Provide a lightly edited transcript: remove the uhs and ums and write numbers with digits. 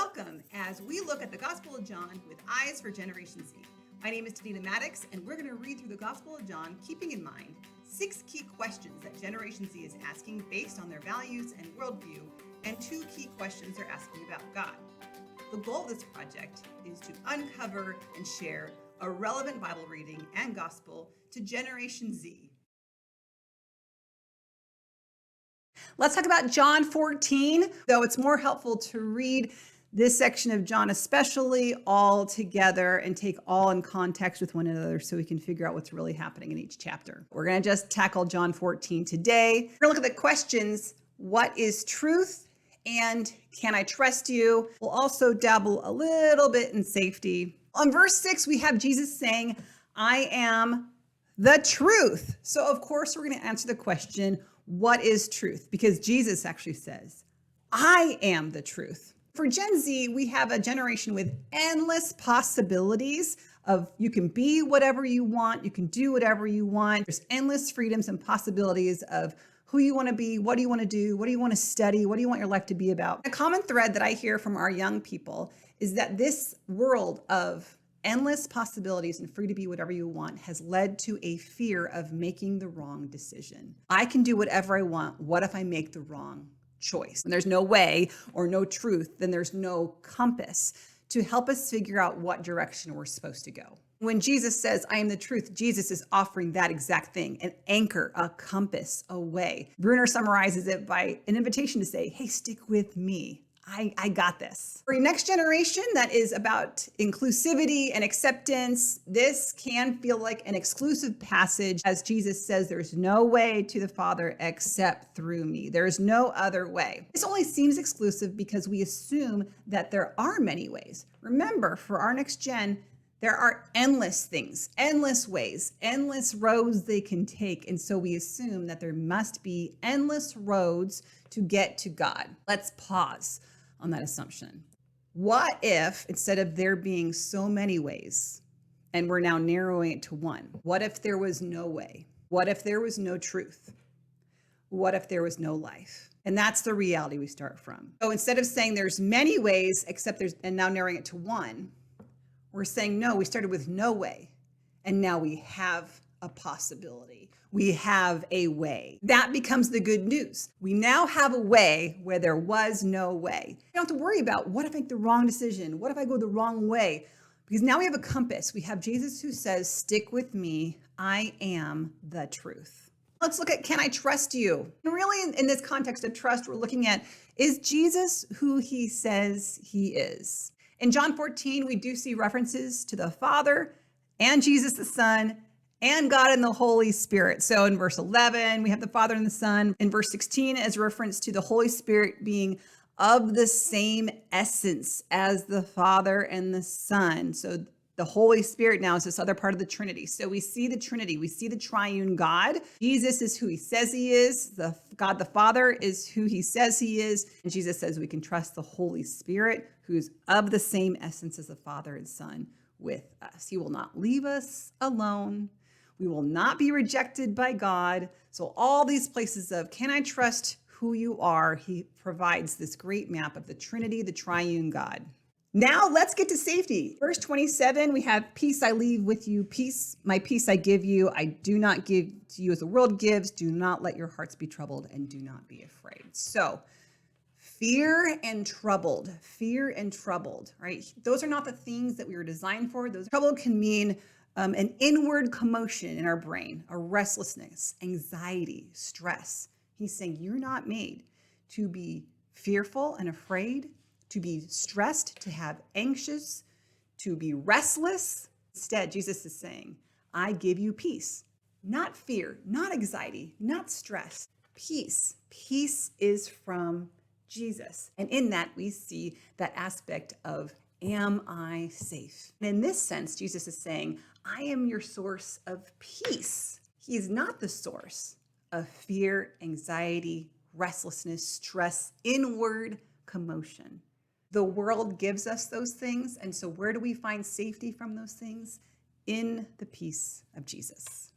Welcome as we look at the Gospel of John with eyes for Generation Z. My name is Tanita Maddox, and we're going to read through the Gospel of John, keeping in mind 6 key questions that Generation Z is asking based on their values and worldview, and 2 key questions they're asking about God. The goal of this project is to uncover and share a relevant Bible reading and gospel to Generation Z. Let's talk about John 14, though it's more helpful to read this section of John especially all together and take all in context with one another so we can figure out what's really happening in each chapter. We're going to just tackle John 14 today. We're going to look at the questions, what is truth? And can I trust you? We'll also dabble a little bit in safety. On verse 6, we have Jesus saying, I am the truth. So of course, we're going to answer the question, what is truth? Because Jesus actually says, I am the truth. For Gen Z, we have a generation with endless possibilities of you can be whatever you want, you can do whatever you want. There's endless freedoms and possibilities of who you want to be, what do you want to do, what do you want to study, what do you want your life to be about. A common thread that I hear from our young people is that this world of endless possibilities and free to be whatever you want has led to a fear of making the wrong decision. I can do whatever I want. What if I make the wrong choice? When there's no way or no truth, then there's no compass to help us figure out what direction we're supposed to go. When Jesus says, I am the truth, Jesus is offering that exact thing, an anchor, a compass, a way. Bruner summarizes it by an invitation to say, hey, stick with me. I got this. For a next generation that is about inclusivity and acceptance, this can feel like an exclusive passage as Jesus says, there's no way to the Father except through me. There's no other way. This only seems exclusive because we assume that there are many ways. Remember, for our next gen, there are endless things, endless ways, endless roads they can take. And so we assume that there must be endless roads to get to God. Let's pause on that assumption. What if instead of there being so many ways, and we're now narrowing it to one, what if there was no way? What if there was no truth? What if there was no life? And that's the reality we start from. So instead of saying there's many ways, and now narrowing it to one, we're saying, no, we started with no way. And now we have a possibility. We have a way. That becomes the good news. We now have a way where there was no way. You don't have to worry about what if I make the wrong decision? What if I go the wrong way? Because now we have a compass. We have Jesus who says, stick with me. I am the truth. Let's look at, can I trust you? And really in this context of trust, we're looking at, is Jesus who he says he is? In John 14, we do see references to the Father and Jesus the Son and God and the Holy Spirit. So in verse 11, we have the Father and the Son. In verse 16, as a reference to the Holy Spirit being of the same essence as the Father and the Son. So the Holy Spirit now is this other part of the Trinity. So we see the Trinity, we see the triune God. Jesus is who he says he is. The God the Father is who he says he is. And Jesus says we can trust the Holy Spirit, who's of the same essence as the Father and Son with us. He will not leave us alone. We will not be rejected by God. So all these places of, can I trust who you are? He provides this great map of the Trinity, the triune God. Now let's get to safety. Verse 27, we have peace I leave with you, my peace I give you. I do not give to you as the world gives. Do not let your hearts be troubled and do not be afraid. So fear and troubled, right? Those are not the things that we were designed for. Trouble can mean an inward commotion in our brain, a restlessness, anxiety, stress. He's saying you're not made to be fearful and afraid, to be stressed, to have anxious, to be restless. Instead, Jesus is saying, I give you peace, not fear, not anxiety, not stress, peace. Peace is from Jesus. And in that, we see that aspect of, am I safe? And in this sense, Jesus is saying, I am your source of peace. He is not the source of fear, anxiety, restlessness, stress, inward commotion. The world gives us those things. And so where do we find safety from those things? In the peace of Jesus.